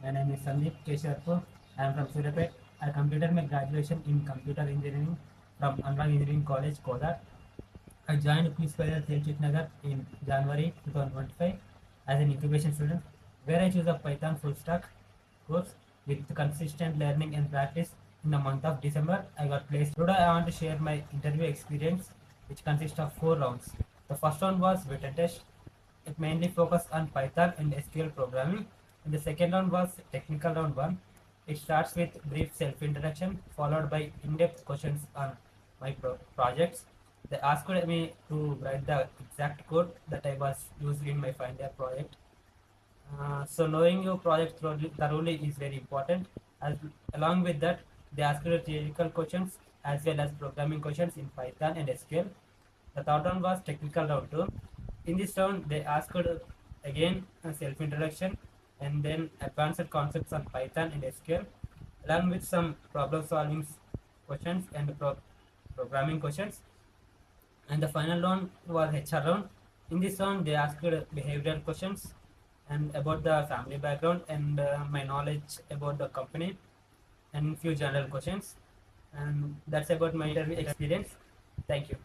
My name is Sandeep Kesharpur. I am from Surapet. I completed my graduation in computer engineering from Anurag Engineering College, Koda. I joined QSpiders Dilsukhnagar in January 2025 as an incubation student, where I choose a Python full stack course with consistent learning and practice. In the month of December, I got placed. Today, I want to share my interview experience, which consists of 4 rounds. The first round was written test. It mainly focused on Python and SQL programming. And the second round was technical round one. It starts with brief self-introduction, followed by in-depth questions on my projects. They asked me to write the exact code that I was using in my final project. So knowing your project thoroughly is very important. As along with that, they asked theoretical questions as well as programming questions in Python and SQL. The third round was technical round two. In this round, they asked again a self-introduction and then advanced concepts on Python and SQL, along with some problem-solving questions and programming questions. And the final round was HR round. In this round, they asked behavioral questions and about the family background and my knowledge about the company and few general questions. And that's about my interview experience. Thank you.